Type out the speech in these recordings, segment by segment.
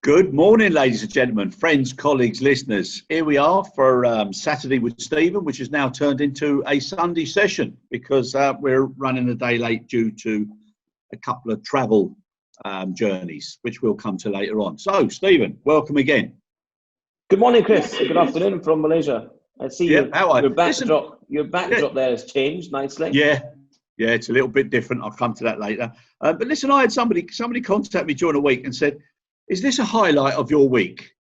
Good morning, ladies and gentlemen, friends, colleagues, listeners. Here we are for Saturday with Stephen, which has now turned into a Sunday session because we're running a day late due to a couple of travel journeys, which we'll come to later on. So, Stephen, welcome again. Good morning, Chris. Good afternoon from Malaysia. I see your backdrop. Your backdrop there has changed nicely. Yeah, it's a little bit different. I'll come to that later. But listen, I had somebody contact me during the week and said, "Is this a highlight of your week?"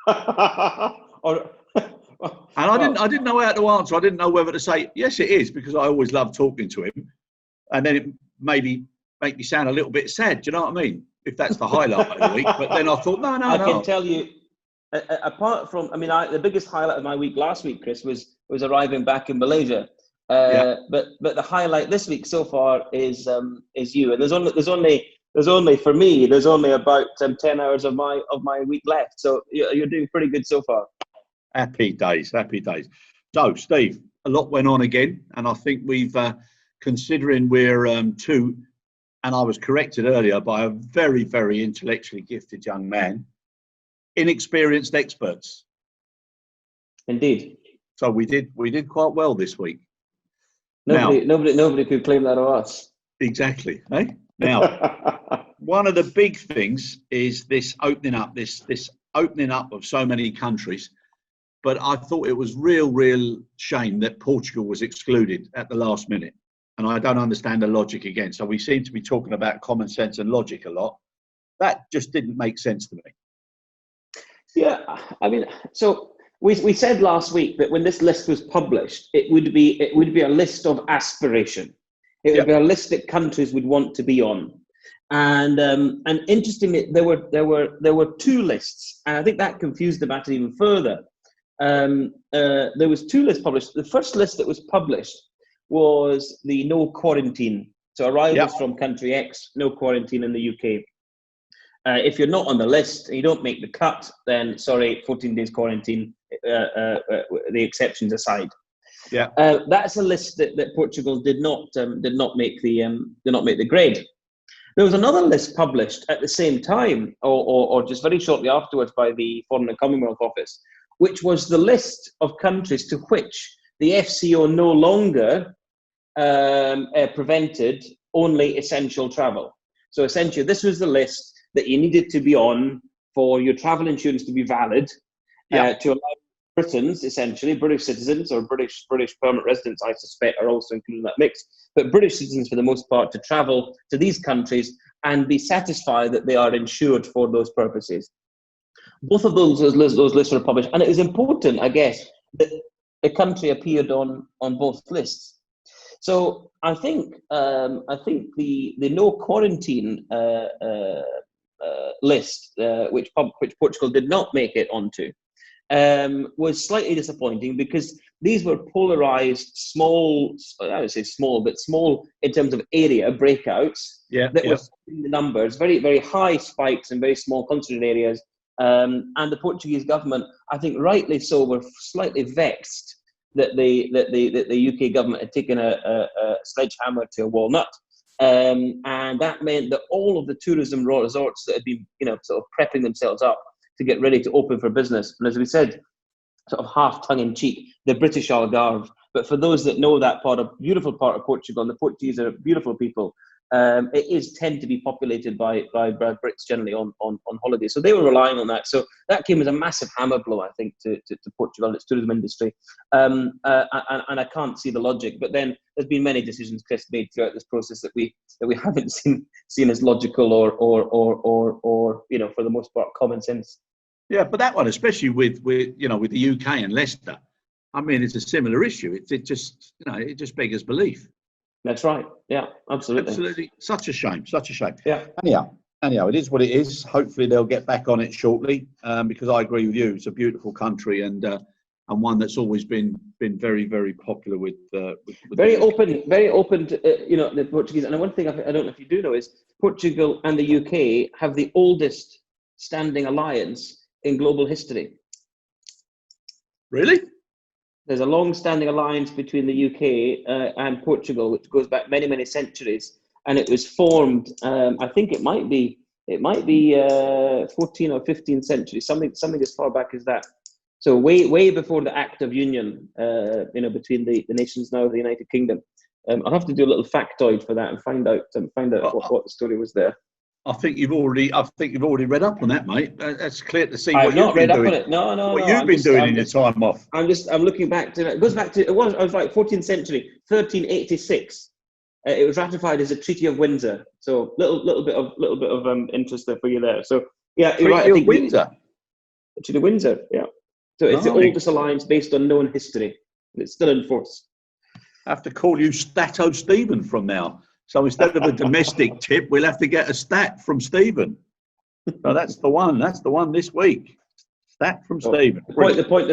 And I didn't know how to answer. I didn't know whether to say yes, it is, because I always love talking to him, and then it maybe make me sound a little bit sad. Do you know what I mean? If that's the highlight of the week. But then I thought, no. I can tell you, apart from, the biggest highlight of my week last week, Chris, was arriving back in Malaysia. But the highlight this week so far is you. And there's only for me, there's only about 10 hours of my week left. So you're doing pretty good so far. Happy days. So, Steve, a lot went on again, and I think we've, considering we're two, and I was corrected earlier by a very, very intellectually gifted young man, inexperienced experts. Indeed. So we did quite well this week. Nobody could claim that of us. Exactly. Eh? Now, one of the big things is this opening up, this opening up of so many countries. But I thought it was real shame that Portugal was excluded at the last minute. And I don't understand the logic again. So we seem to be talking about common sense and logic a lot. That just didn't make sense to me. Yeah, so we said last week that when this list was published, it would be a list of aspiration. It would be a list that countries would want to be on. And interestingly, there were two lists, and I think that confused the matter even further. There was two lists published. The first list that was published was the no quarantine. So arrivals from country X, no quarantine in the UK. If you're not on the list and you don't make the cut, then sorry, 14 days quarantine, the exceptions aside. Yeah, that's a list that Portugal did not make the grade. There was another list published at the same time, or just very shortly afterwards, by the Foreign and Commonwealth Office, which was the list of countries to which the FCO no longer prevented only essential travel. So essentially, this was the list that you needed to be on for your travel insurance to be valid, to allow Britons, essentially British citizens or British permanent residents, I suspect, are also included in that mix, but British citizens for the most part, to travel to these countries and be satisfied that they are insured for those purposes. Both of those lists were published, and it is important, I guess, that a country appeared on both lists. So I think the no quarantine list, which Portugal did not make it onto, was slightly disappointing, because these were polarized, small, I would say small, but small in terms of area breakouts. That was in the numbers, very, very high spikes in very small concentrated areas. And the Portuguese government, I think rightly so, were slightly vexed that the UK government had taken a sledgehammer to a walnut. And that meant that all of the tourism resorts that had been, sort of prepping themselves up to get ready to open for business, and as we said, sort of half tongue-in-cheek, the British Algarve. But for those that know that beautiful part of Portugal, and the Portuguese are beautiful people, it tend to be populated by Brits generally on holiday. So they were relying on that. So that came as a massive hammer blow, I think, to Portugal and its tourism industry. And I can't see the logic. But then there's been many decisions, Chris, made throughout this process that we haven't seen as logical or for the most part, common sense. Yeah, but that one, especially with the UK and Leicester, I mean, it's a similar issue. It just beggars belief. That's right. Yeah, absolutely. Absolutely. Such a shame. Yeah. Anyhow, it is what it is. Hopefully they'll get back on it shortly, because I agree with you. It's a beautiful country and one that's always been very, very popular with very open to the Portuguese. And one thing I don't know if you do know is Portugal and the UK have the oldest standing alliance in global history. Really? There's a long-standing alliance between the UK and Portugal, which goes back many, many centuries, and it was formed. I think it might be It might be 14th or 15th century, something as far back as that. So way before the Act of Union, between the nations now of the United Kingdom. I'll have to do a little factoid for that and find out what the story was there. I think you've already read up on that, mate. That's clear to see. I've not read up on it. No. What you've been doing in your time off. I'm looking back to it. Goes back to I was like 14th century, 1386. It was ratified as a Treaty of Windsor. So little bit of interest there for you there. So yeah, you're right. I think Windsor. Treaty of Windsor. Yeah. So it's the oldest alliance based on known history. It's still in force. I have to call you Stato Stephen from now. So instead of a domestic tip, we'll have to get a stat from Stephen. So that's the one. That's the one this week. Stat from Stephen. The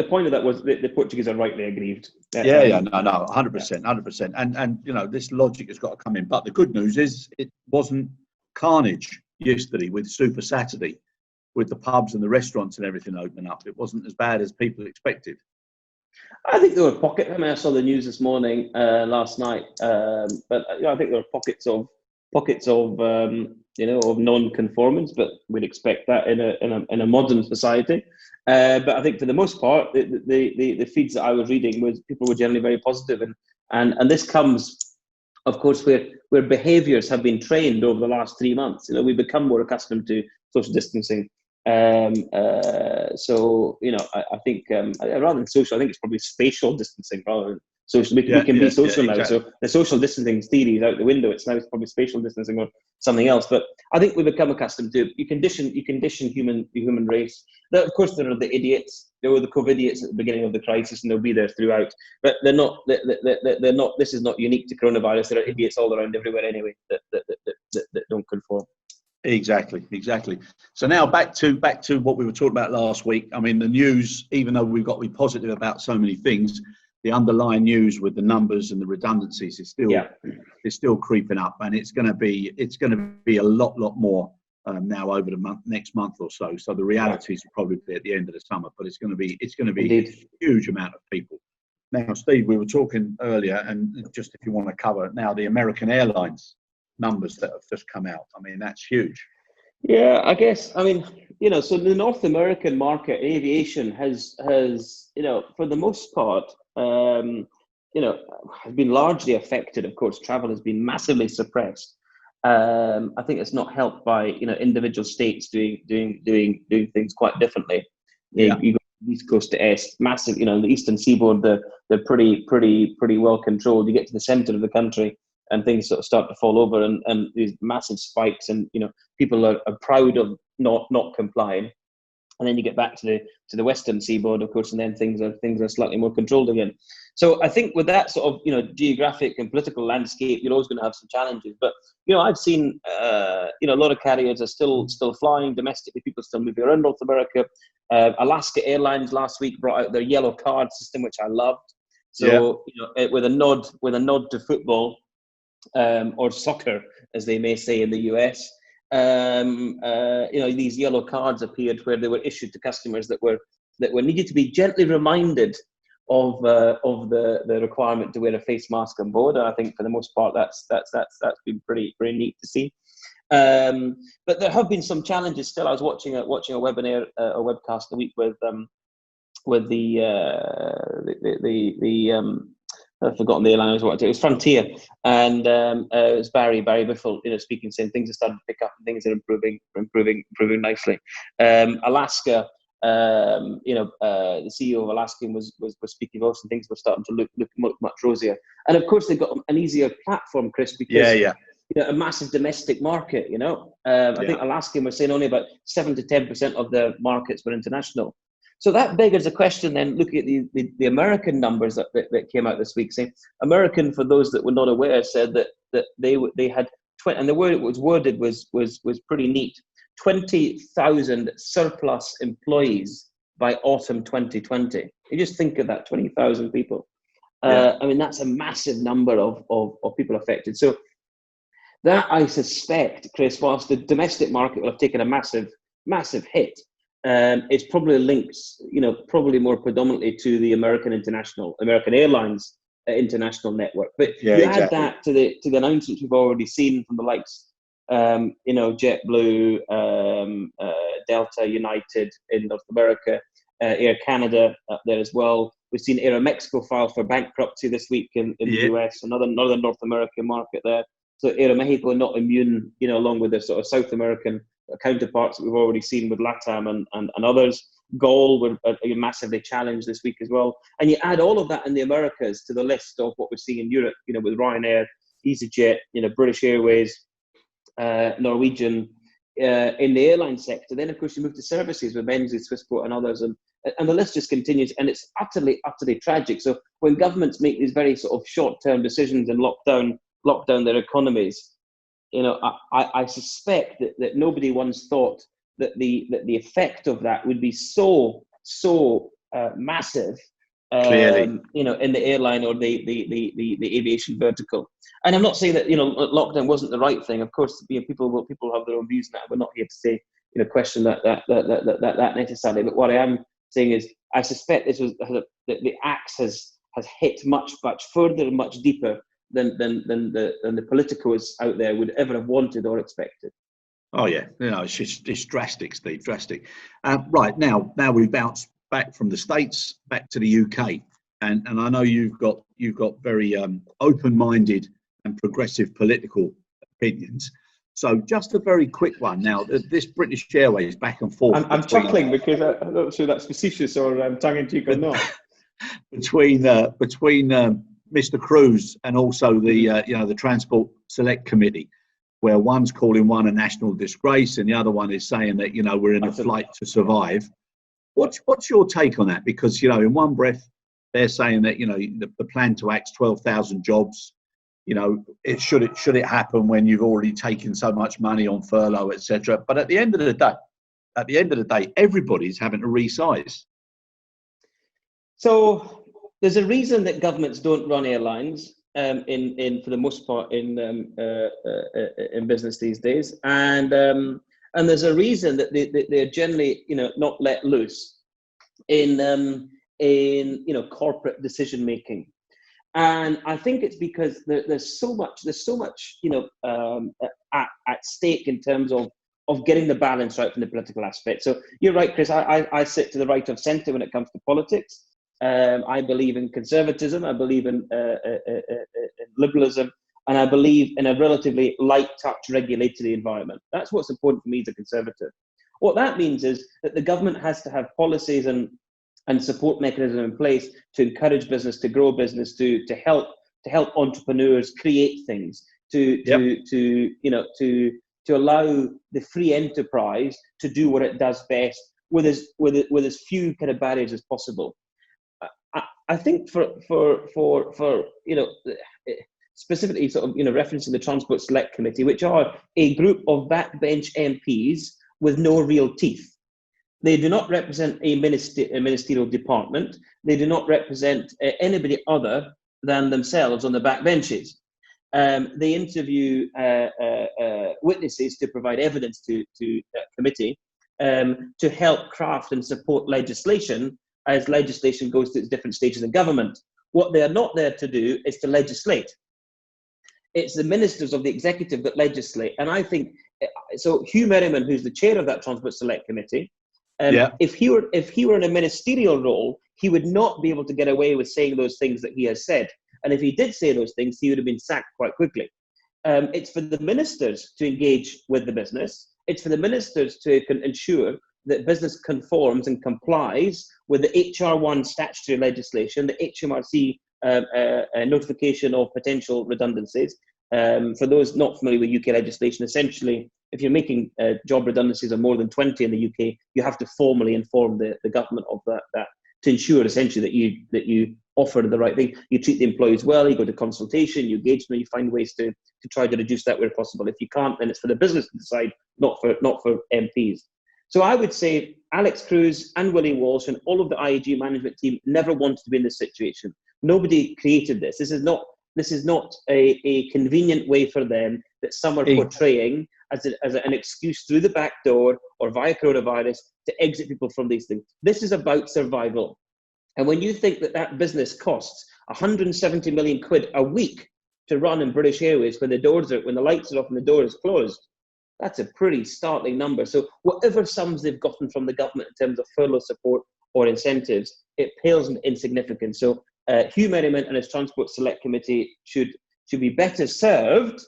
point of that was the Portuguese are rightly aggrieved. No, 100%. And this logic has got to come in. But the good news is it wasn't carnage yesterday with Super Saturday, with the pubs and the restaurants and everything opening up. It wasn't as bad as people expected. I think there were pockets. I mean, I saw the news this morning, last night, but I think there were pockets of non-conformance. But we'd expect that in a modern society. But I think for the most part, the feeds that I was reading was people were generally very positive, and this comes, of course, where behaviours have been trained over the last 3 months. We've become more accustomed to social distancing. So I think rather than social, I think it's probably spatial distancing rather than social. We can be social now. Exactly. So the social distancing theory is out the window. It's probably spatial distancing or something else. But I think we've become accustomed to it. You condition the human race. Now, of course, there are the idiots. There were the COVID-idiots at the beginning of the crisis, and they'll be there throughout. But they're not. They're not. This is not unique to coronavirus. There are idiots all around everywhere anyway that don't conform. Exactly. So now back to what we were talking about last week. I mean, the news, even though we've got to be positive about so many things, the underlying news with the numbers and the redundancies is still creeping up, and it's going to be a lot more now over the next month or so. So the realities will probably be at the end of the summer, but it's going to be Indeed. A huge amount of people. Now, Steve, we were talking earlier, and just if you want to cover now the American Airlines numbers that have just come out. I mean, that's huge. Yeah, I guess. I mean, so the North American market, aviation has for the most part, has been largely affected. Of course, travel has been massively suppressed. I think it's not helped by individual states doing things quite differently. You go East Coast to East, massive. The Eastern Seaboard, they're pretty well controlled. You get to the centre of the country, and things sort of start to fall over, and these massive spikes, and people are proud of not complying, and then you get back to the Western Seaboard, of course, and then things are slightly more controlled again. So I think with that sort of geographic and political landscape, you're always going to have some challenges. But I've seen a lot of carriers are still flying domestically. People still moving around North America. Alaska Airlines last week brought out their yellow card system, which I loved. So with a nod to football. Or soccer, as they may say in the US, these yellow cards appeared where they were issued to customers that were needed to be gently reminded of the requirement to wear a face mask on board. And I think for the most part, that's been pretty neat to see. But there have been some challenges still. I was watching a webinar, a webcast a week with the I've forgotten the airline I was watching. It was Frontier, and it was Barry Biffle, speaking, saying things are starting to pick up and things are improving nicely. Alaska, the CEO of Alaska was speaking also, and things were starting to look much rosier. And of course, they've got an easier platform, Chris, because a massive domestic market. I think Alaska was saying only about 7 to 10% of their markets were international. So that beggars a question then, looking at the American numbers that came out this week. Saying American, for those that were not aware, said that they had 20, and the word it was worded was pretty neat. 20,000 surplus employees by autumn 2020. You just think of that, 20,000 people. I mean, that's a massive number of people affected. So that, I suspect, Chris, whilst the domestic market will have taken a massive hit, it's probably linked, probably more predominantly to the American Airlines international network. But you add that to the announcements we've already seen from the likes JetBlue, Delta, United in North America, Air Canada up there as well. We've seen Aeromexico file for bankruptcy this week in the US, another North American market there. So Aeromexico not immune, along with their sort of South American counterparts that we've already seen with LATAM and others. Gol were massively challenged this week as well. And you add all of that in the Americas to the list of what we're seeing in Europe, with Ryanair, EasyJet, British Airways, Norwegian, in the airline sector. Then, of course, you move to services with Menzies, Swissport and others. And the list just continues. And it's utterly, utterly tragic. So when governments make these very sort of short-term decisions and lock down their economies, I suspect that nobody once thought that the effect of that would be so massive, in the airline or the aviation vertical. And I'm not saying that lockdown wasn't the right thing. Of course, people have their own views on that. We're not here to say question that necessarily. But what I am saying is, I suspect this was the axe has hit much further and much deeper than the politicos out there would ever have wanted or expected. Oh yeah, it's drastic, Steve, drastic. Right now we bounce back from the States back to the UK, and I know you've got very open-minded and progressive political opinions. So just a very quick one now. This British Airways back and forth. I'm chuckling because I'm not sure that's facetious or tongue-in-cheek or not. between Mr Cruz and also the Transport Select Committee, where one's calling one a national disgrace and the other one is saying that we're in a flight to survive. What's your take on that? Because in one breath they're saying that the plan to axe 12,000 jobs, it should happen when you've already taken so much money on furlough, etc. But at the end of the day, everybody's having to resize. So there's a reason that governments don't run airlines in for the most part in business these days, and there's a reason that they're generally not let loose in corporate decision making. And I think it's because there's so much at stake in terms of getting the balance right from the political aspect. So you're right, Chris. I sit to the right of centre when it comes to politics. I believe in conservatism. I believe in liberalism, and I believe in a relatively light touch regulatory environment. That's what's important for me as a conservative. What that means is that the government has to have policies and support mechanisms in place to encourage business, to grow business, to help entrepreneurs create things, to allow the free enterprise to do what it does best with as few kind of barriers as possible. I think for specifically sort of referencing the Transport Select Committee, which are a group of backbench MPs with no real teeth. They do not represent a ministerial department. They do not represent anybody other than themselves on the backbenches. They interview witnesses to provide evidence to that committee to help craft and support legislation as legislation goes to its different stages in government. What they are not there to do is to legislate. It's the ministers of the executive that legislate. And I think, so Hugh Merriman, who's the chair of that Transport Select Committee, if he were in a ministerial role, he would not be able to get away with saying those things that he has said. And if he did say those things, he would have been sacked quite quickly. It's for the ministers to engage with the business. It's for the ministers to ensure that business conforms and complies with the HR1 statutory legislation, the HMRC notification of potential redundancies. For those not familiar with UK legislation, essentially, if you're making job redundancies of more than 20 in the UK, you have to formally inform the government of that to ensure essentially that you offer the right thing. You treat the employees well, you go to consultation, you engage them, you find ways to try to reduce that where possible. If you can't, then it's for the business to decide, not for MPs. So I would say Alex Cruz and Willie Walsh and all of the IAG management team never wanted to be in this situation. Nobody created this. This is not a convenient way for them that some are portraying as an excuse through the back door or via coronavirus to exit people from these things. This is about survival. And when you think that business costs 170 million quid a week to run in British Airways when the lights are off and the door is closed, That's a pretty startling number. So whatever sums they've gotten from the government in terms of furlough support or incentives, it pales in insignificance. So Hugh Merriman and his Transport Select Committee should be better served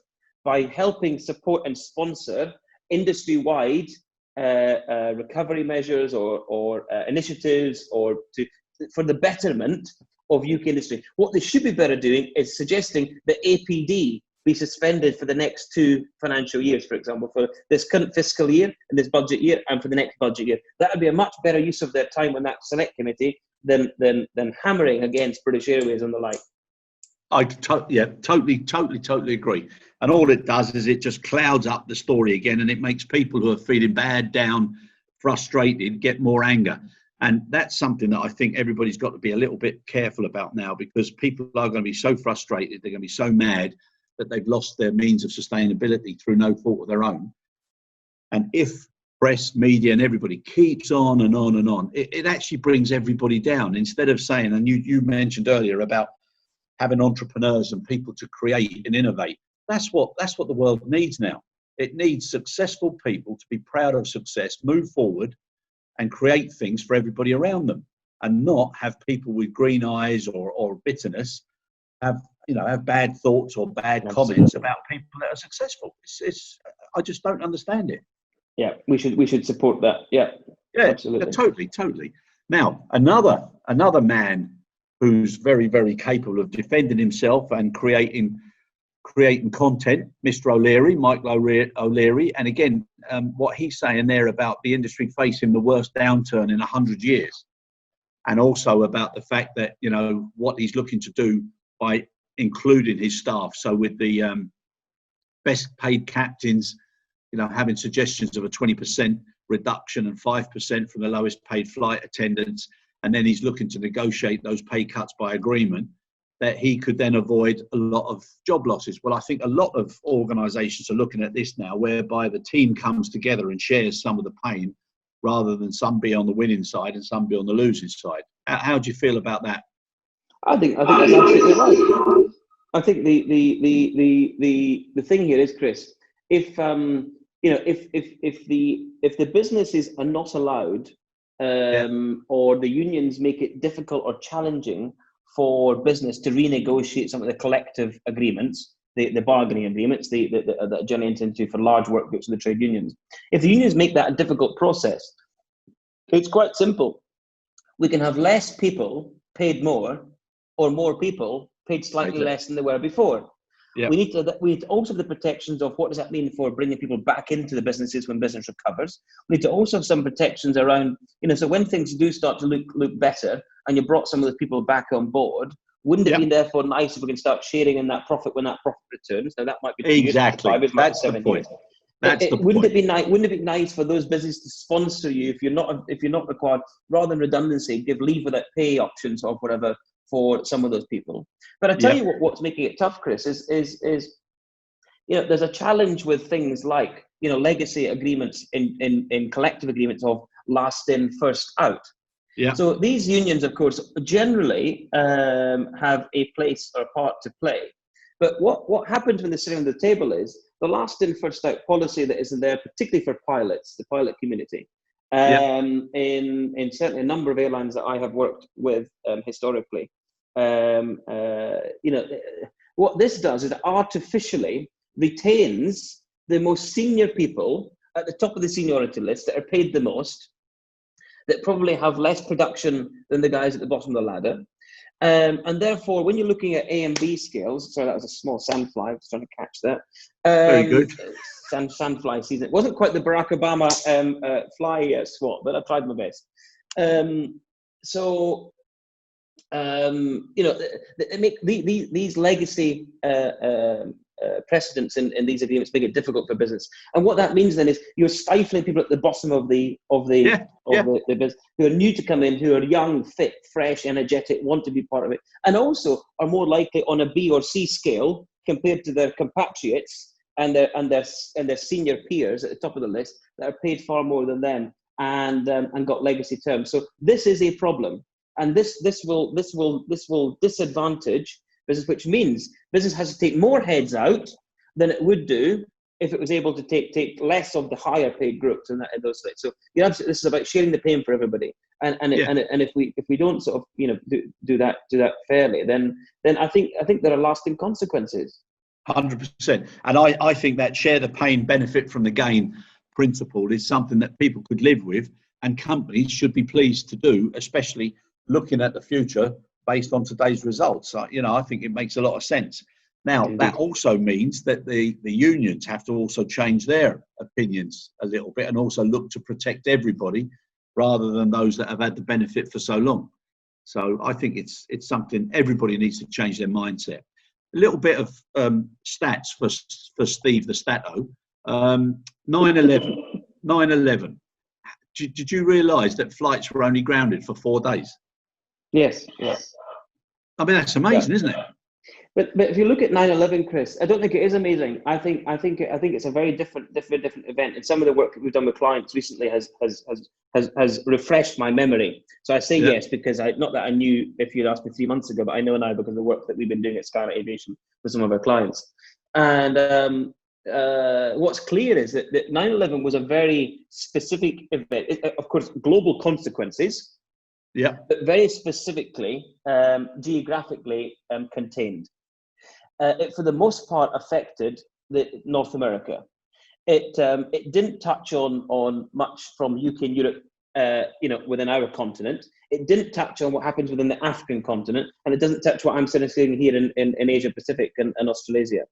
by helping support and sponsor industry-wide recovery measures or initiatives for the betterment of UK industry. What they should be better doing is suggesting that APD be suspended for the next 2 financial years, for example, for this current fiscal year and this budget year and for the next budget year. That would be a much better use of their time on that select committee than hammering against British Airways and the like. Totally agree. And all it does is it just clouds up the story again, and it makes people who are feeling bad, down, frustrated, get more anger. And that's something that I think everybody's got to be a little bit careful about now, because people are going to be so frustrated, they're going to be so mad that they've lost their means of sustainability through no fault of their own. And if press, media and everybody keeps on and on and on, it actually brings everybody down. Instead of saying, and you mentioned earlier about having entrepreneurs and people to create and innovate, that's what the world needs now. It needs successful people to be proud of success, move forward and create things for everybody around them, and not have people with green eyes or bitterness have bad thoughts or bad comments about people that are successful. I just don't understand it. Yeah, we should support that. Yeah, absolutely. Totally. Now, another man who's very, very capable of defending himself and creating content, Mr. O'Leary, Michael O'Leary. And again, what he's saying there about the industry facing the worst downturn in 100 years. And also about the fact that, what he's looking to do by including his staff. So with the best paid captains, having suggestions of a 20% reduction and 5% from the lowest paid flight attendants. And then he's looking to negotiate those pay cuts by agreement, that he could then avoid a lot of job losses. Well, I think a lot of organisations are looking at this now, whereby the team comes together and shares some of the pain, rather than some be on the winning side and some be on the losing side. How do you feel about that? I think that's absolutely right. I think the thing here is, Chris, if the businesses are not allowed, or the unions make it difficult or challenging for business to renegotiate some of the collective agreements, the bargaining agreements that Johnny entered into for large work groups of the trade unions. If the unions make that a difficult process, it's quite simple. We can have less people paid more, or more people paid slightly less than they were before. Yep. We need to also have the protections of what does that mean for bringing people back into the businesses when business recovers. We need to also have some protections around, so when things do start to look better and you brought some of those people back on board, wouldn't it be therefore nice if we can start sharing in that profit when that profit returns? Now that might be 2 years, 5 years, that's 7 the point. years. Wouldn't it be nice for those businesses to sponsor you if you're not required, rather than redundancy, give leave without pay options or whatever for some of those people? But I tell you what's making it tough, Chris, is there's a challenge with things like legacy agreements in collective agreements of last in, first out. Yeah. So these unions, of course, generally have a place or a part to play. But what happens when they're sitting on the table is the last in, first out policy that isn't there, particularly for pilots, the pilot community. In certainly a number of airlines that I have worked with historically, what this does is it artificially retains the most senior people at the top of the seniority list that are paid the most, that probably have less production than the guys at the bottom of the ladder. And therefore, when you're looking at A and B scales, sorry, that was a small sandfly, I was trying to catch that. Very good. Sandfly season. It wasn't quite the Barack Obama fly swat, but I tried my best. They make these legacy precedents in these agreements make it difficult for business. And what that means then is you're stifling people at the bottom of the business who are new to come in, who are young, fit, fresh, energetic, want to be part of it, and also are more likely on a B or C scale compared to their compatriots and their senior peers at the top of the list that are paid far more than them and got legacy terms. So this is a problem, and this will disadvantage business, which means business has to take more heads out than it would do if it was able to take less of the higher paid groups and those things. So you're absolutely, this is about sharing the pain for everybody. And if we don't sort of do that fairly, then I think there are lasting consequences. 100%. And I think that share the pain, benefit from the gain principle is something that people could live with, and companies should be pleased to do, especially looking at the future based on today's results. I think it makes a lot of sense. Now, Indeed. that also means that the unions have to also change their opinions a little bit and also look to protect everybody rather than those that have had the benefit for so long. So I think it's something everybody needs to change their mindset. A little bit of stats for Steve the Stato. 9/11. Did you realise that flights were only grounded for 4 days? Yes. I mean, that's amazing, isn't it? But if you look at 9/11, Chris, I don't think it is amazing. I think it's a very different event. And some of the work that we've done with clients recently has refreshed my memory. So I say yes because not that I knew if you'd asked me 3 months ago, but I know now because of the work that we've been doing at Skylight Aviation with some of our clients. And what's clear is that 9/11 was a very specific event. Of course, global consequences. Yeah. But very specifically, geographically contained. It, for the most part, affected North America. It didn't touch on much from UK and Europe, within our continent. It didn't touch on what happens within the African continent, and it doesn't touch what I'm saying here in Asia Pacific and Australasia.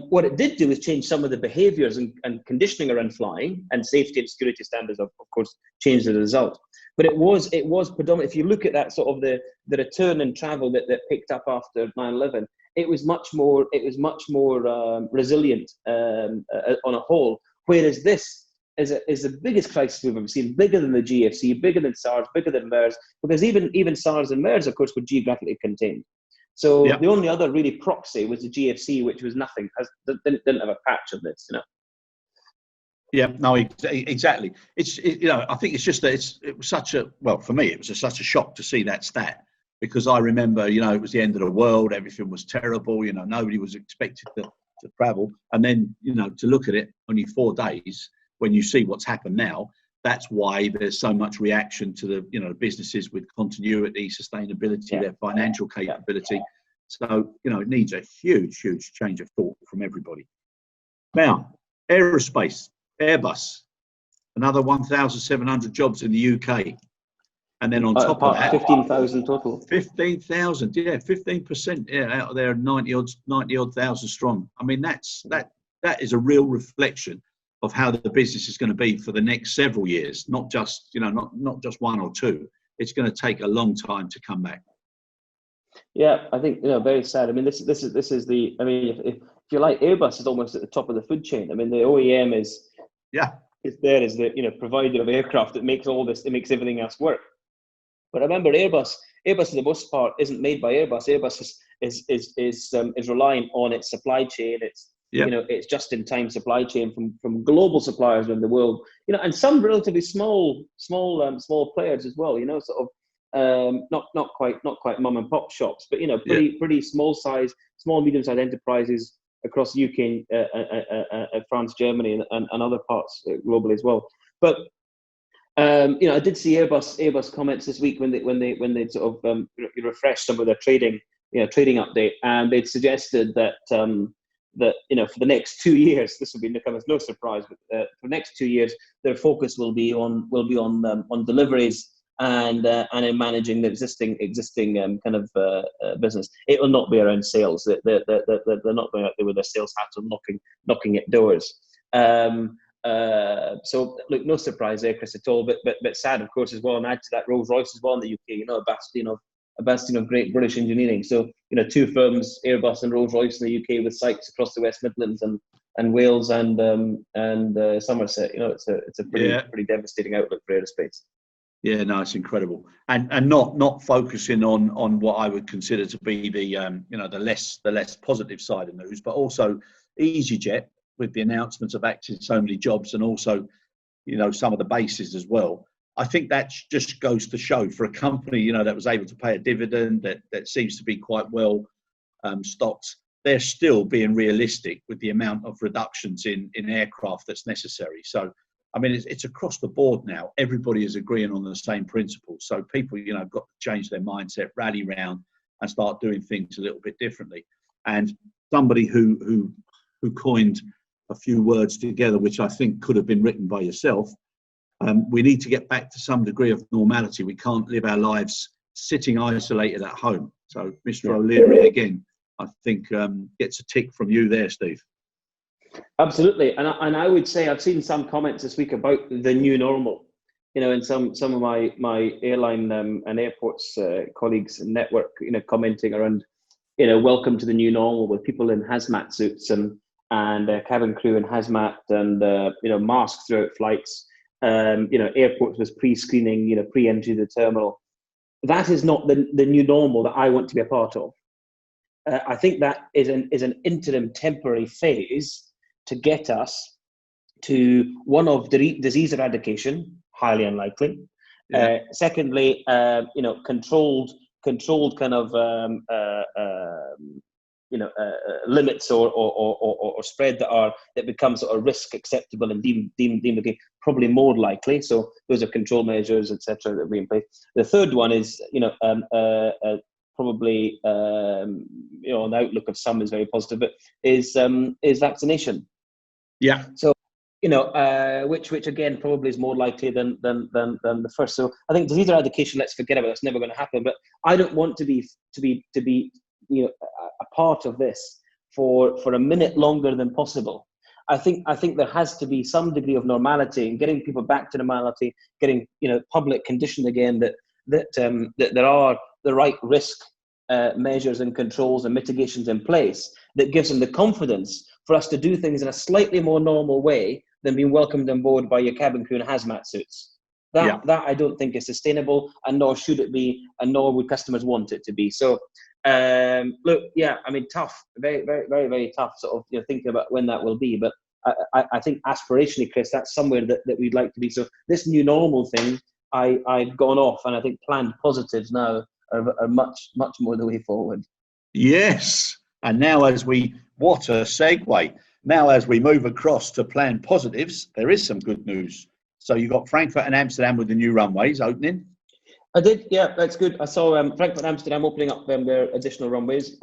What it did do is change some of the behaviours and conditioning around flying, and safety and security standards, of course, changed as a result. But it was predominant. If you look at that sort of the return in travel that picked up after 9/11, it was much more resilient on a whole. Whereas this is the biggest crisis we've ever seen, bigger than the GFC, bigger than SARS, bigger than MERS, because even SARS and MERS, of course, were geographically contained. So the only other really proxy was the GFC, which was nothing, didn't have a patch of this, Yeah, no, exactly. I think it's just that it was such a, well, for me, it was such a shock to see that stat, because I remember, it was the end of the world, everything was terrible, nobody was expected to travel. And then, to look at it only 4 days, when you see what's happened now, that's why there's so much reaction to the, businesses with continuity, sustainability, their financial capability. So, it needs a huge, huge change of thought from everybody. Now, aerospace. Airbus, another 1,700 jobs in the UK. And then on top of that, 15,000 total. 15,000, 15%, out of there, 90 odd thousand strong. I mean, that is a real reflection of how the business is going to be for the next several years, not just, not just 1 or 2. It's going to take a long time to come back. Yeah, I think, very sad. I mean, this is the, I mean, if you like, Airbus is almost at the top of the food chain. I mean, the OEM is there as the provider of aircraft that makes all this, it makes everything else work. But remember, Airbus for the most part isn't made by Airbus. Airbus is relying on its supply chain. It's it's just in time supply chain from global suppliers around the world. And some relatively small players as well. Sort of not quite mum and pop shops, but pretty small medium sized enterprises across the UK, France, Germany, and other parts globally as well. But I did see Airbus comments this week when they sort of refreshed some of their trading update, and they'd suggested that for the next 2 years, this will come as no surprise, but for the next 2 years, their focus will be on deliveries and in managing the existing kind of business. It will not be around sales. They're not going out there with their sales hats and knocking at doors. So look, no surprise there, Chris, at all. But sad, of course, as well. And add to that, Rolls-Royce as well in the UK. A bastion of great British engineering. So 2 firms, Airbus and Rolls-Royce in the UK, with sites across the West Midlands and Wales and Somerset. It's a pretty devastating outlook for aerospace. Yeah, no, it's incredible, and not focusing on what I would consider to be the the less positive side of news, but also EasyJet with the announcements of acting so many jobs, and also some of the bases as well. I think that just goes to show for a company that was able to pay a dividend that seems to be quite well stocked. they're still being realistic with the amount of reductions in aircraft that's necessary. So, I mean, it's across the board now. Everybody is agreeing on the same principles. So people, have got to change their mindset, rally round, and start doing things a little bit differently. And somebody who coined a few words together, which I think could have been written by yourself, we need to get back to some degree of normality. We can't live our lives sitting isolated at home. So Mr. O'Leary, again, I think gets a tick from you there, Steve. Absolutely, and I would say I've seen some comments this week about the new normal. And some of my airline and airports colleagues and network, commenting around, welcome to the new normal, with people in hazmat suits and cabin crew in hazmat and masks throughout flights. Airports was pre-screening, pre-entry to the terminal. That is not the new normal that I want to be a part of. I think that is an interim, temporary phase to get us to one of disease eradication, highly unlikely. Yeah. Secondly, controlled kind of limits or spread that becomes sort of risk acceptable and deemed okay, probably more likely. So those are control measures, etc., that we in place. The third one is probably an outlook of some is very positive, but is vaccination. Yeah. So which again probably is more likely than the first. So I think disease eradication, let's forget about it. That's never going to happen. But I don't want to be a part of this for a minute longer than possible. I think there has to be some degree of normality and getting people back to normality, getting public conditioned again that there are the right risk measures and controls and mitigations in place that gives them the confidence for us to do things in a slightly more normal way than being welcomed on board by your cabin crew in hazmat suits. That I don't think is sustainable, and nor should it be, and nor would customers want it to be. So, tough, very, very, very, very tough. Sort of thinking about when that will be, but I think aspirationally, Chris, that's somewhere that we'd like to be. So this new normal thing, I've gone off, and I think planned positives now are much, much more the way forward. Yes, and now what a segue. Now, as we move across to planned positives, there is some good news. So you've got Frankfurt and Amsterdam with the new runways opening. I did, yeah, that's good. I saw Frankfurt and Amsterdam opening up their additional runways,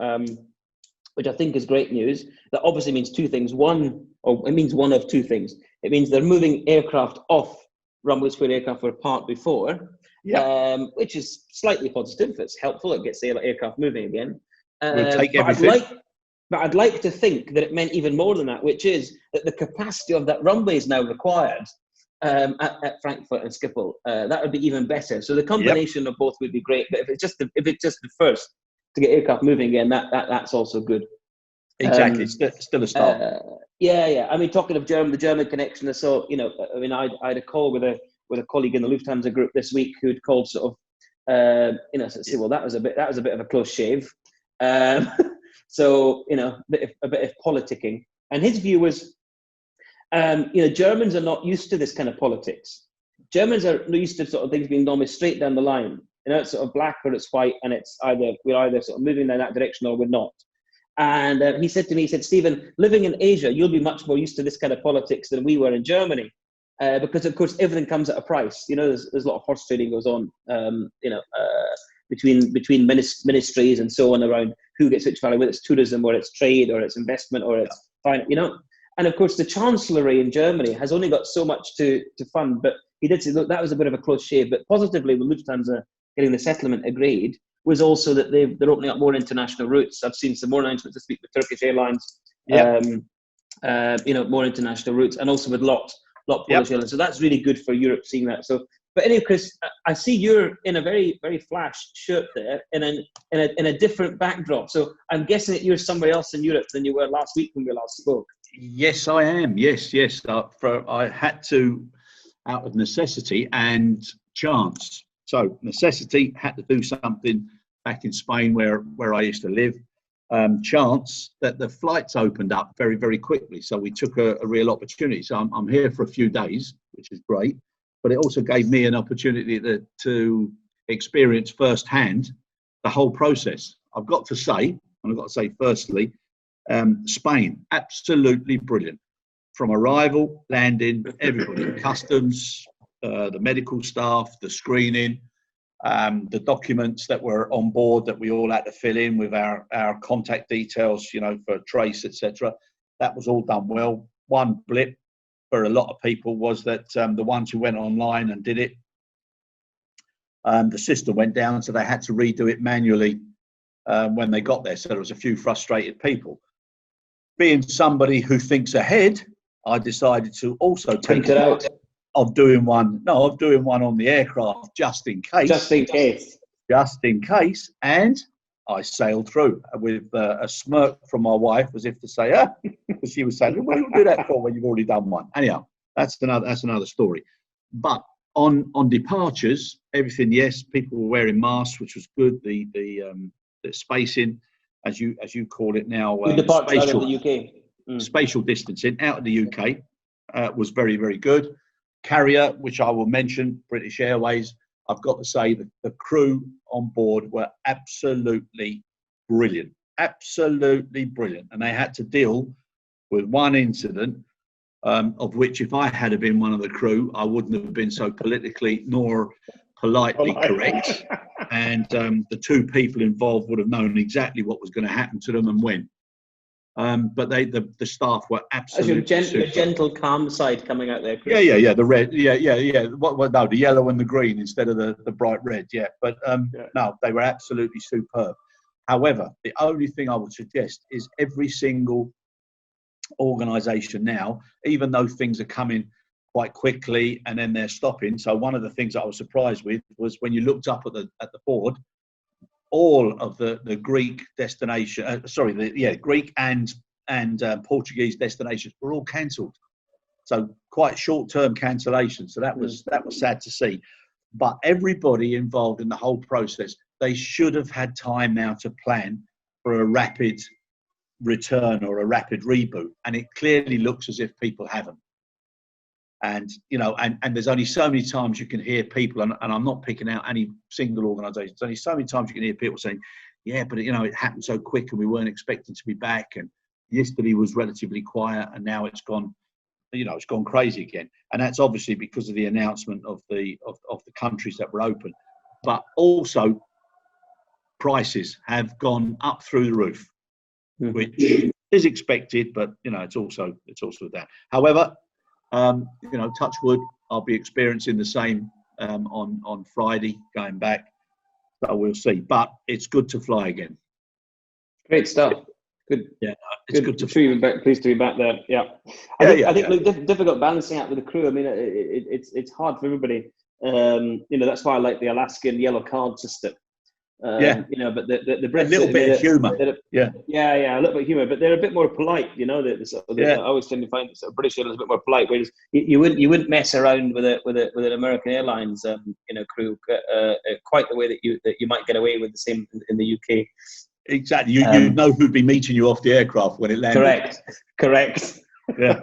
which I think is great news. That obviously means two things. It means one of two things. It means they're moving aircraft off runways where aircraft were parked before, which is slightly positive. It's helpful. It gets the aircraft moving again. We'll take everything. But I'd like to think that it meant even more than that, which is that the capacity of that runway is now required at Frankfurt and Schiphol. That would be even better. So the combination of both would be great. But if it's just the first to get aircraft moving again, that's also good. Exactly, still a start. I mean, talking of the German connection. So I had a call with a colleague in the Lufthansa group this week who'd called sort of well, that was a bit of a close shave. So a bit of politicking, and his view was, Germans are not used to this kind of politics. Germans are used to sort of things being normally straight down the line. It's sort of black or it's white, and we're either sort of moving in that direction or we're not. And he said to me, Stephen, living in Asia, you'll be much more used to this kind of politics than we were in Germany, because of course everything comes at a price. There's a lot of horse trading goes on, between ministries and so on around who gets which value, whether it's tourism or it's trade or it's investment or it's finance, And of course, the Chancellery in Germany has only got so much to fund. But he did say, look, that was a bit of a close shave. But positively, with Lufthansa getting the settlement agreed, was also that they're opening up more international routes. I've seen some more announcements this week with Turkish Airlines, more international routes, and also with LOT Polish Airlines. So that's really good for Europe seeing that. So. But anyway, Chris, I see you're in a very, very flash shirt there in a different backdrop. So I'm guessing that you're somewhere else in Europe than you were last week when we last spoke. Yes, I am. Yes. I had to, out of necessity and chance. So necessity, had to do something back in Spain where I used to live. Chance that the flights opened up very, very quickly. So we took a real opportunity. So I'm here for a few days, which is great. But it also gave me an opportunity to experience firsthand the whole process. I've got to say firstly, Spain, absolutely brilliant. From arrival, landing, everybody, customs, the medical staff, the screening, the documents that were on board that we all had to fill in with our contact details, you know, for trace, etc. That was all done well. One blip for a lot of people was that the ones who went online and did it, the system went down, so they had to redo it manually when they got there. So there was a few frustrated people. Being somebody who thinks ahead, I decided to also take it out of doing one on the aircraft just in case. Just in case. And I sailed through with a smirk from my wife, as if to say, because she was saying, what do you do that for when you've already done one? Anyhow, that's another story. But on departures, everything, yes, people were wearing masks, which was good. The spacing, as you call it now, departure out of the UK. Spatial distancing out of the UK was very, very good. Carrier, which I will mention, British Airways, I've got to say that the crew on board were absolutely brilliant, absolutely brilliant. And they had to deal with one incident, of which if I had been one of the crew, I wouldn't have been so politically nor politely correct. And the two people involved would have known exactly what was going to happen to them and when. But the staff were absolutely your gentle, calm side coming out there, Chris. Yeah. The red, yeah. No, the yellow and the green instead of the bright red, yeah. But no, they were absolutely superb. However, the only thing I would suggest is every single organisation now, even though things are coming quite quickly and then they're stopping. So one of the things that I was surprised with was when you looked up at the board, all of the Greek destination, Greek and Portuguese destinations were all cancelled. So quite short-term cancellations. So that was sad to see. But everybody involved in the whole process, they should have had time now to plan for a rapid return or a rapid reboot. And it clearly looks as if people haven't. And, you know, and there's only so many times you can hear people, and I'm not picking out any single organisation, there's only so many times you can hear people saying, yeah, but, you know, it happened so quick and we weren't expecting to be back. And yesterday was relatively quiet and now it's gone, you know, it's gone crazy again. And that's obviously because of the announcement of the countries that were open. But also prices have gone up through the roof, which is expected, but, you know, it's also that. However, you know, touch wood, I'll be experiencing the same on Friday going back, so we'll see. But it's good to fly again. Great stuff. Good. Yeah, it's good to be back. Pleased to be back there. Yeah. I think look, difficult balancing out with the crew. I mean, it's hard for everybody. You know, that's why I like the Alaskan yellow card system. You know, but the Brits, a little bit of humour. A little bit of humour, but they're a bit more polite. You know, I always tend to find the British Airlines a bit more polite. Whereas you wouldn't mess around with an American Airlines crew quite the way that you might get away with the same in the UK. Exactly. You know who'd be meeting you off the aircraft when it landed. Correct. Yeah.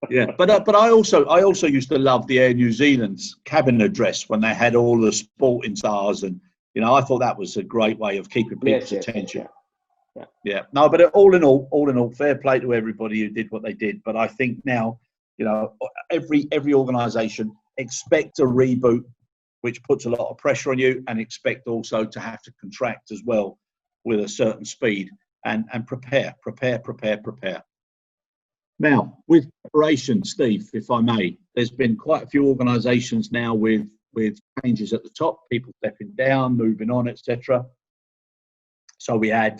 Yeah. But I also used to love the Air New Zealand's cabin address when they had all the sporting stars, and you know, I thought that was a great way of keeping people's attention. Yeah. No, but all in all, fair play to everybody who did what they did. But I think now, you know, every organisation expect a reboot, which puts a lot of pressure on you, and expect also to have to contract as well with a certain speed and prepare. Now, with preparation, Steve, if I may, there's been quite a few organisations now with changes at the top, people stepping down, moving on, etc. So we had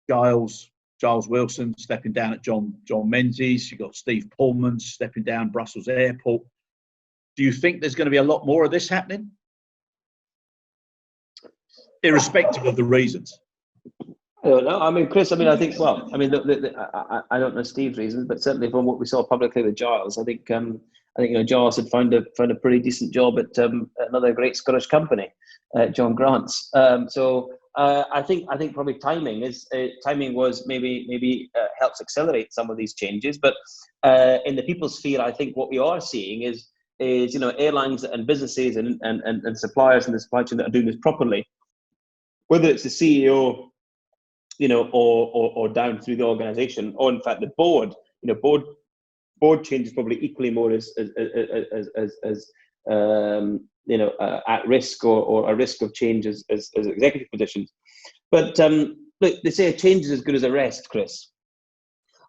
Giles Wilson stepping down at John Menzies. You got Steve Pullman stepping down Brussels Airport. Do you think there's going to be a lot more of this happening, irrespective of the reasons? I don't know. I mean, Chris, I think, well, I mean, I don't know Steve's reasons, but certainly from what we saw publicly with Giles, I think you know, Giles had found a pretty decent job at another great Scottish company, John Grant's. So I think probably timing was maybe helps accelerate some of these changes. But in the people's sphere, I think what we are seeing is you know, airlines and businesses and suppliers in the supply chain that are doing this properly, whether it's the CEO or down through the organisation, or in fact the board. Board change is probably equally more as at risk or a risk of change as executive positions. But look, they say a change is as good as a rest, Chris.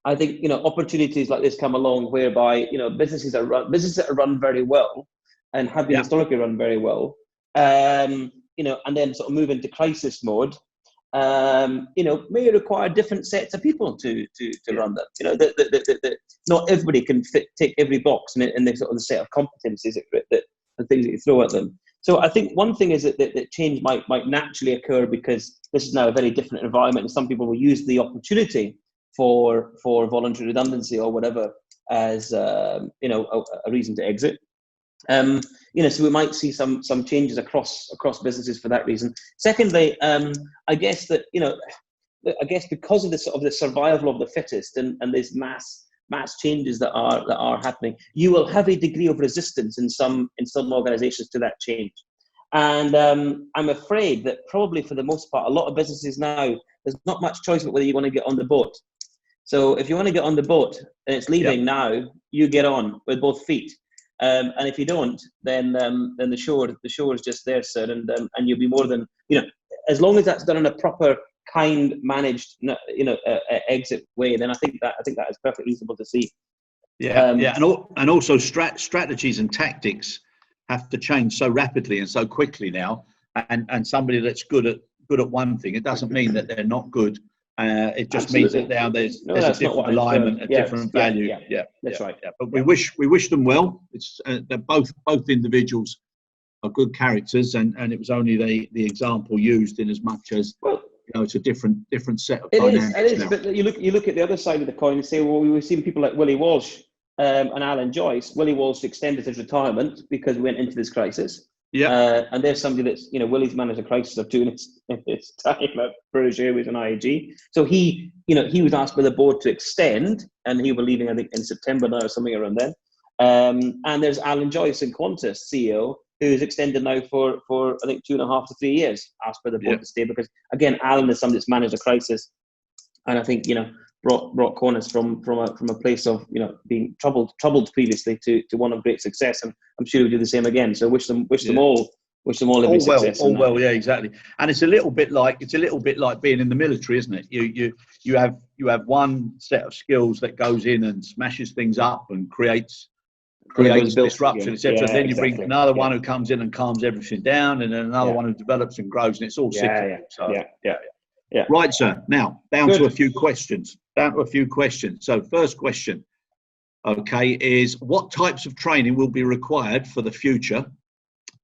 I think opportunities like this come along whereby businesses that are run very well and have been historically run very well, and then sort of move into crisis mode. May require different sets of people to run them. Not everybody can tick every box in the sort of the set of competencies that the things that you throw at them. So I think one thing is that change might naturally occur because this is now a very different environment, and some people will use the opportunity for voluntary redundancy or whatever as a reason to exit. So we might see some changes across businesses for that reason. Secondly, I guess because of the survival of the fittest and this mass changes that are happening, you will have a degree of resistance in some organisations to that change. And I'm afraid that probably for the most part, a lot of businesses now, there's not much choice about whether you want to get on the boat. So if you want to get on the boat and it's leaving now, you get on with both feet. And if you don't, then the shore is just there, sir, and you'll be more than as long as that's done in a proper, kind, managed, exit way. Then I think that is perfectly reasonable to see. And also strategies and tactics have to change so rapidly and so quickly now. And somebody that's good at one thing, it doesn't mean that they're not good. It just means that there's a different alignment, a different value. That's right. Yeah. But we wish them well. It's they're both individuals are good characters, and it was only the example used in as much as it's a different set of dynamics. It is. Now. But you look at the other side of the coin and say, well, we've seen people like Willie Walsh and Alan Joyce. Willie Walsh extended his retirement because we went into this crisis. Yeah, and there's somebody that's Willie's managed a crisis of 2 in his time at British Airways and IAG. So he was asked by the board to extend, and he will be leaving I think in September now or something around then. And there's Alan Joyce in Qantas, CEO, who's extended now for I think 2.5 to 3 years, asked by the board to stay because again Alan is somebody that's managed a crisis, and I think brought Qantas from a place of being troubled previously to one of great success, and I'm sure he'll do the same again. So wish them all every success. Yeah, exactly. And it's a little bit like being in the military, isn't it? You have one set of skills that goes in and smashes things up and creates disruption, etc. Then you bring another one who comes in and calms everything down, and then another one who develops and grows, and it's all cyclical. Yeah. Right, sir. Now, down to a few questions. So first question, is what types of training will be required for the future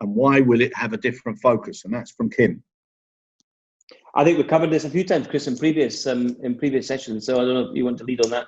and why will it have a different focus? And that's from Kim. I think we've covered this a few times, Chris, in previous sessions. So I don't know if you want to lead on that.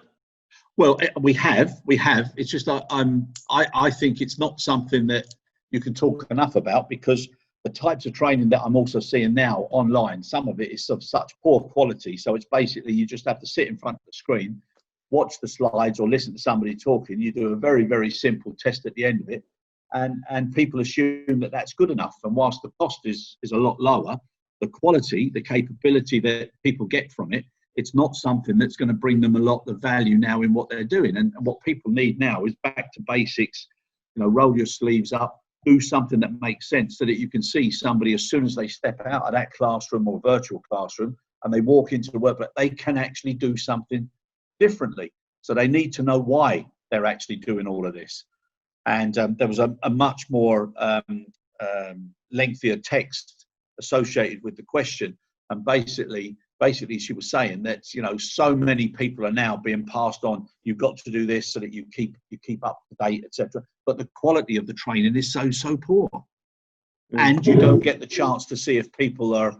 Well, we have. It's just I think it's not something that you can talk enough about because the types of training that I'm also seeing now online, some of it is of such poor quality. So it's basically you just have to sit in front of the screen, watch the slides or listen to somebody talking. You do a very, very simple test at the end of it. And people assume that that's good enough. And whilst the cost is a lot lower, the quality, the capability that people get from it, it's not something that's going to bring them a lot of value now in what they're doing. And what people need now is back to basics, roll your sleeves up, do something that makes sense so that you can see somebody as soon as they step out of that classroom or virtual classroom and they walk into the work, but they can actually do something differently. So they need to know why they're actually doing all of this. And there was a much more lengthier text associated with the question. And basically she was saying that, so many people are now being passed on. You've got to do this so that you keep up to date, etc. But the quality of the training is so poor. And you don't get the chance to see if people are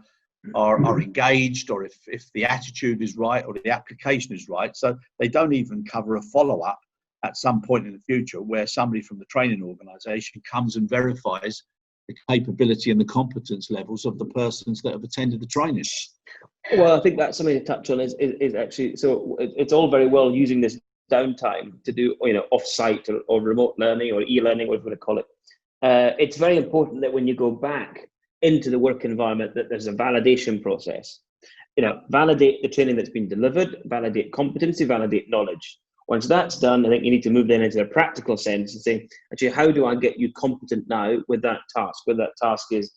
engaged or if the attitude is right or the application is right. So they don't even cover a follow-up at some point in the future where somebody from the training organisation comes and verifies the capability and the competence levels of the persons that have attended the training. Well, I think that's something to touch on is actually, so it's all very well using this downtime to do, off-site or remote learning or e-learning, whatever you want to call it. It's very important that when you go back into the work environment that there's a validation process. validate the training that's been delivered, validate competency, validate knowledge. Once that's done, I think you need to move then into a practical sense and say, actually, how do I get you competent now with that task? Whether that task is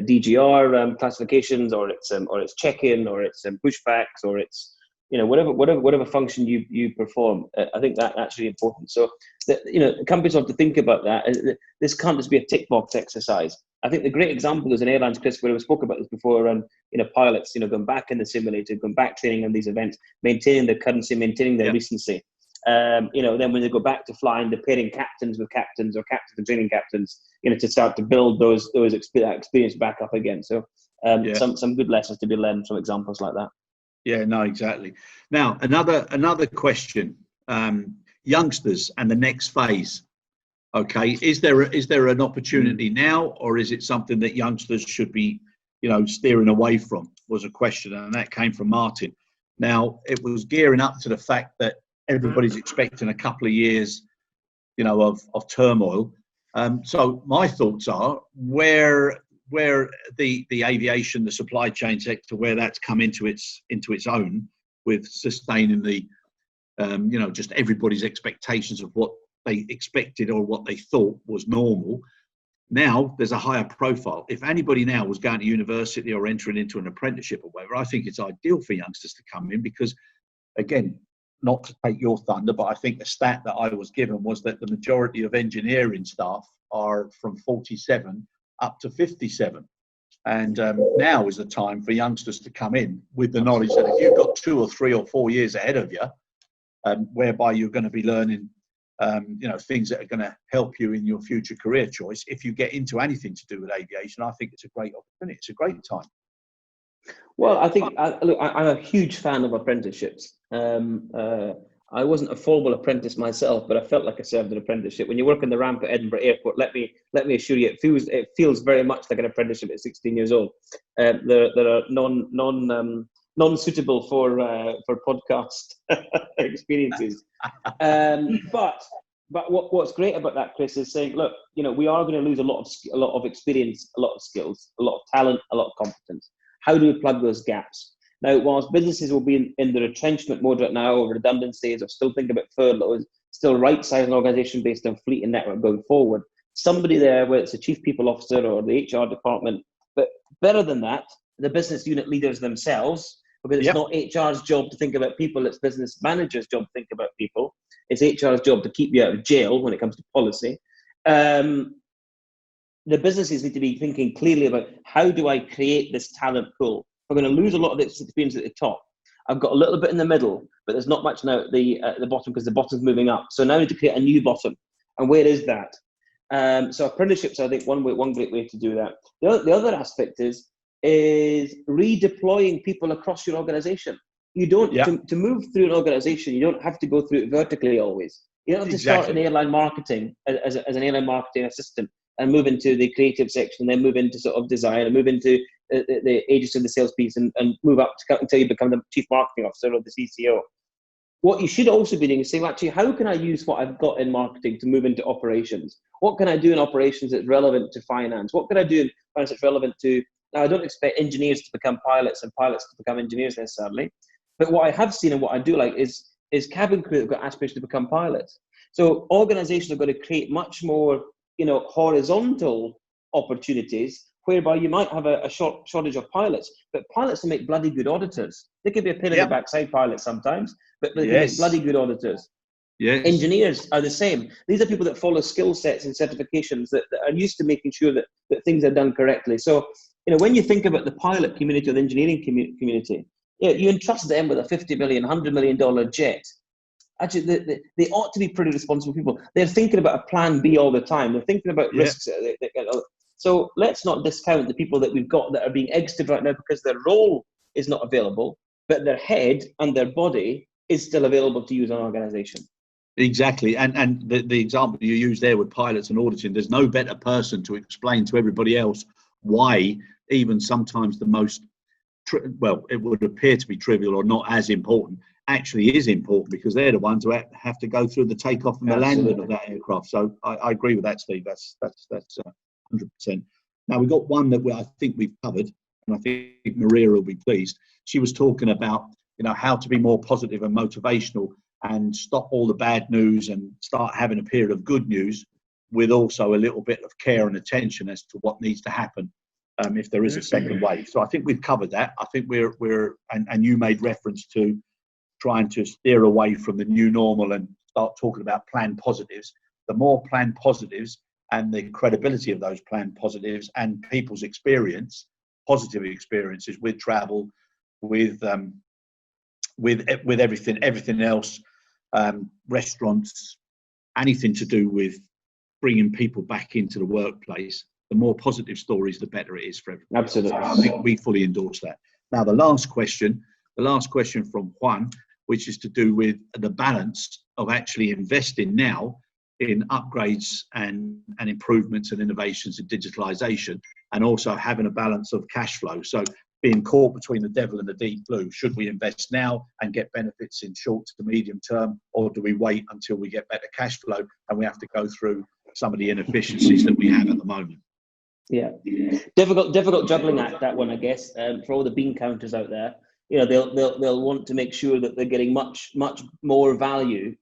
DGR classifications, or it's check-in, or it's pushbacks, or it's whatever function you perform. I think that's really important. So companies have to think about that. This can't just be a tick box exercise. I think the great example is in Airlines, Chris, where we spoke about this before, around pilots going back in the simulator, going back training on these events, maintaining their currency, maintaining their recency. Then when they go back to flying, they're pairing captains with captains, or captains and training captains, to start to build that experience back up again. So some good lessons to be learned from examples like that. Yeah, no, exactly. Now, another question, youngsters and the next phase. Okay, is there an opportunity now, or is it something that youngsters should be, steering away from? Was a question, and that came from Martin. Now, it was gearing up to the fact that everybody's expecting a couple of years, of turmoil. So my thoughts are where the aviation, the supply chain sector, where that's come into its own with sustaining the, just everybody's expectations of what they expected or what they thought was normal. Now there's a higher profile. If anybody now was going to university or entering into an apprenticeship or whatever, I think it's ideal for youngsters to come in, because, again, not to take your thunder, but I think the stat that I was given was that the majority of engineering staff are from 47 up to 57. And now is the time for youngsters to come in with the knowledge that if you've got 2 or 3 or 4 years ahead of you, whereby you're going to be learning, things that are going to help you in your future career choice. If you get into anything to do with aviation, I think it's a great opportunity. It's a great time. Well, I think, I'm a huge fan of apprenticeships. I wasn't a formal apprentice myself, but I felt like I served an apprenticeship. When you work on the ramp at Edinburgh Airport, let me assure you, it feels very much like an apprenticeship at 16 years old. There are non-suitable for podcast experiences. But what's great about that, Chris, is saying, look, we are going to lose a lot of experience, a lot of skills, a lot of talent, a lot of competence. How do we plug those gaps? Now, whilst businesses will be in the retrenchment mode right now, or redundancies, or still think about furloughs, still right-size an organisation based on fleet and network going forward, somebody there, whether it's the chief people officer or the HR department, but better than that, the business unit leaders themselves, because it's not HR's job to think about people, it's business managers' job to think about people. It's HR's job to keep you out of jail when it comes to policy. The businesses need to be thinking clearly about, how do I create this talent pool? I'm going to lose a lot of this experience at the top. I've got a little bit in the middle, but there's not much now at the bottom, because the bottom's moving up. So now I need to create a new bottom. And where is that? So apprenticeships, I think, one great way to do that. The other aspect is redeploying people across your organization. You don't, to move through an organization, you don't have to go through it vertically always. You don't have to start in airline marketing as an airline marketing assistant, and move into the creative section, then move into sort of design, and move into the agency of the sales piece, and move up until you become the chief marketing officer or the CCO. What you should also be doing is saying, actually, how can I use what I've got in marketing to move into operations? What can I do in operations that's relevant to finance? What can I do in finance that's relevant to... Now, I don't expect engineers to become pilots and pilots to become engineers necessarily. But what I have seen and what I do like is cabin crew that have got aspirations to become pilots. So organizations are going to create much more, horizontal opportunities, whereby you might have a shortage of pilots, but pilots will make bloody good auditors. They can be a pain in the backside pilots sometimes, but they can make bloody good auditors. Yes. Engineers are the same. These are people that follow skill sets and certifications that are used to making sure that things are done correctly. So, when you think about the pilot community or the engineering community, you entrust them with a $50 million, $100 million jet. Actually, they ought to be pretty responsible people. They're thinking about a plan B all the time. They're thinking about risks. So let's not discount the people that we've got that are being exited right now because their role is not available, but their head and their body is still available to use an organization. Exactly. And the example you used there with pilots and auditing, there's no better person to explain to everybody else why even sometimes the most, it would appear to be trivial or not as important, actually is important, because they're the ones who have to go through the takeoff and the landing of that aircraft. So I agree with that, Steve. That's 100%. Now, we've got one that I think we've covered, and I think Maria will be pleased. She was talking about, how to be more positive and motivational and stop all the bad news and start having a period of good news, with also a little bit of care and attention as to what needs to happen if there is a second wave. So I think we've covered that. I think and you made reference to trying to steer away from the new normal and start talking about planned positives. The more planned positives and the credibility of those planned positives and people's positive experiences with travel, with everything else, restaurants, anything to do with bringing people back into the workplace, the more positive stories, the better it is for everyone. Absolutely. So I think we fully endorse that. Now, the last question from Juan, which is to do with the balance of actually investing now in upgrades and improvements and innovations in digitalisation, and also having a balance of cash flow. So being caught between the devil and the deep blue, should we invest now and get benefits in short to medium term, or do we wait until we get better cash flow and we have to go through some of the inefficiencies that we have at the moment? Yeah, difficult juggling act, that one, I guess. For all the bean counters out there, they'll want to make sure that they're getting much more value,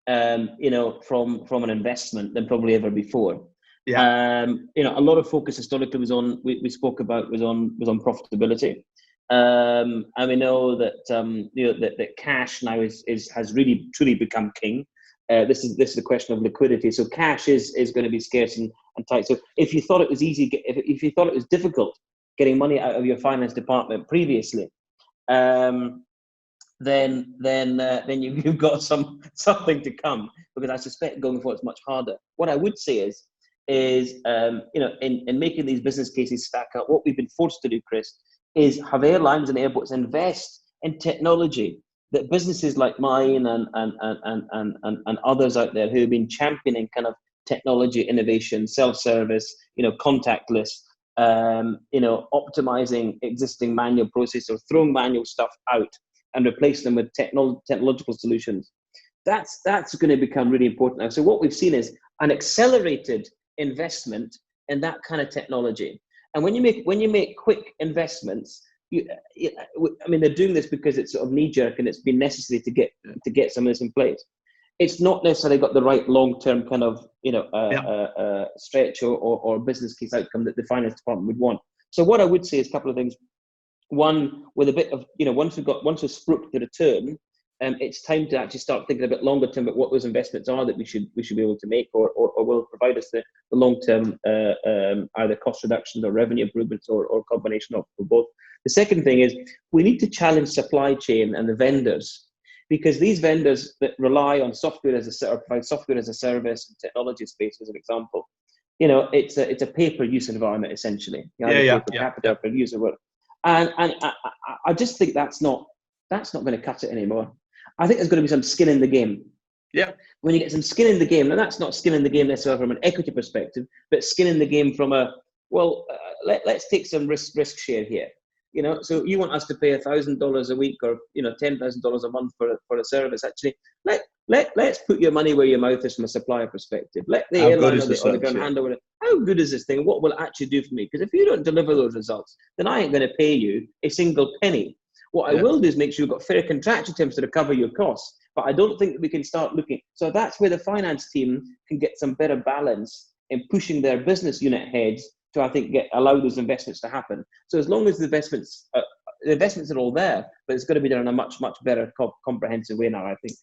from an investment than probably ever before. Yeah. A lot of focus historically was on profitability, and we know that that cash now has really truly become king. This is the question of liquidity. So cash is going to be scarce and tight. So if you thought it was easy, if you thought it was difficult getting money out of your finance department previously, then you've got something to come, because I suspect going forward it's much harder. What I would say is in making these business cases stack up, what we've been forced to do, Chris, is have airlines and airports invest in technology that businesses like mine and others out there who have been championing kind of technology innovation, self-service, contactless, optimizing existing manual processes, or throwing manual stuff out and replace them with technological solutions. That's going to become really important now. So what we've seen is an accelerated investment in that kind of technology. And when you make quick investments, they're doing this because it's sort of knee-jerk and it's been necessary to get some of this in place. It's not necessarily got the right long-term kind of stretch or business case outcome that the finance department would want. So what I would say is a couple of things. One, with a bit of once we've spruiked the return, it's time to actually start thinking a bit longer term about what those investments are that we should be able to make, or will provide us the long term either cost reductions or revenue improvements, or combination of both. The second thing is we need to challenge supply chain and the vendors, because these vendors that rely on software provide software as a service and technology space, as an example, it's a pay per use environment essentially. Pay per capita per user work, and I just think that's not going to cut it anymore. I think there's going to be some skin in the game. Yeah. When you get some skin in the game, and that's not skin in the game necessarily from an equity perspective, but skin in the game from let's take some risk share here. So you want us to pay $1,000 a week, or $10,000 a month for a service. Actually, let's put your money where your mouth is from a supplier perspective. Let the airline or the ground hand over it. How good is this thing? What will it actually do for me? Because if you don't deliver those results, then I ain't going to pay you a single penny. What I will do is make sure you've got fair contractual terms to recover your costs. But I don't think that we can start looking. So that's where the finance team can get some better balance in pushing their business unit heads to, I think, allow those investments to happen. So as long as the investments are all there, but it's got to be done in a much better comprehensive way now, I think.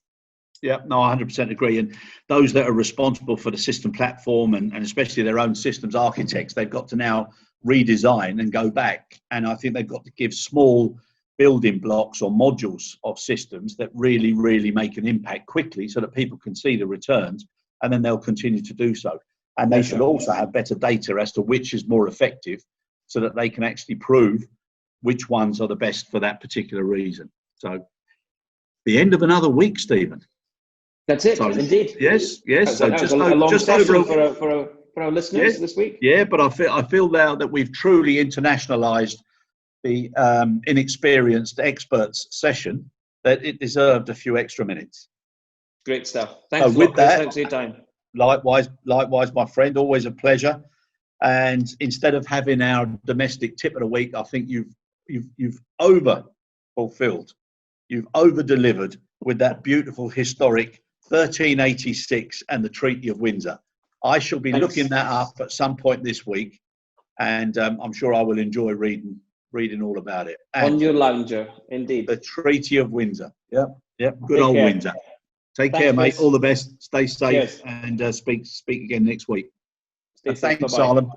Yeah, no, I 100% agree. And those that are responsible for the system platform and especially their own systems architects, they've got to now redesign and go back. And I think they've got to give small building blocks or modules of systems that really, really make an impact quickly, so that people can see the returns, and then they'll continue to do so. And they should also have better data as to which is more effective, so that they can actually prove which ones are the best for that particular reason. So the end of another week, Stephen. That's it, indeed. Yes. So just a long session for our listeners this week. Yeah, but I feel now that we've truly internationalised the inexperienced experts session, that it deserved a few extra minutes. Great stuff. Thanks a lot, Chris. Thanks for your time. Likewise, my friend. Always a pleasure. And instead of having our domestic tip of the week, I think you've over fulfilled, you've over delivered with that beautiful historic 1386 and the Treaty of Windsor. I shall be looking that up at some point this week, and I'm sure I will enjoy reading all about it. And on your lounger, indeed. The Treaty of Windsor. Yep. Good Take old care. Windsor. Thanks, care, mate. Chris. All the best. Stay safe. Cheers. And speak again next week. Stay safe. Thanks, Bye-bye. Simon.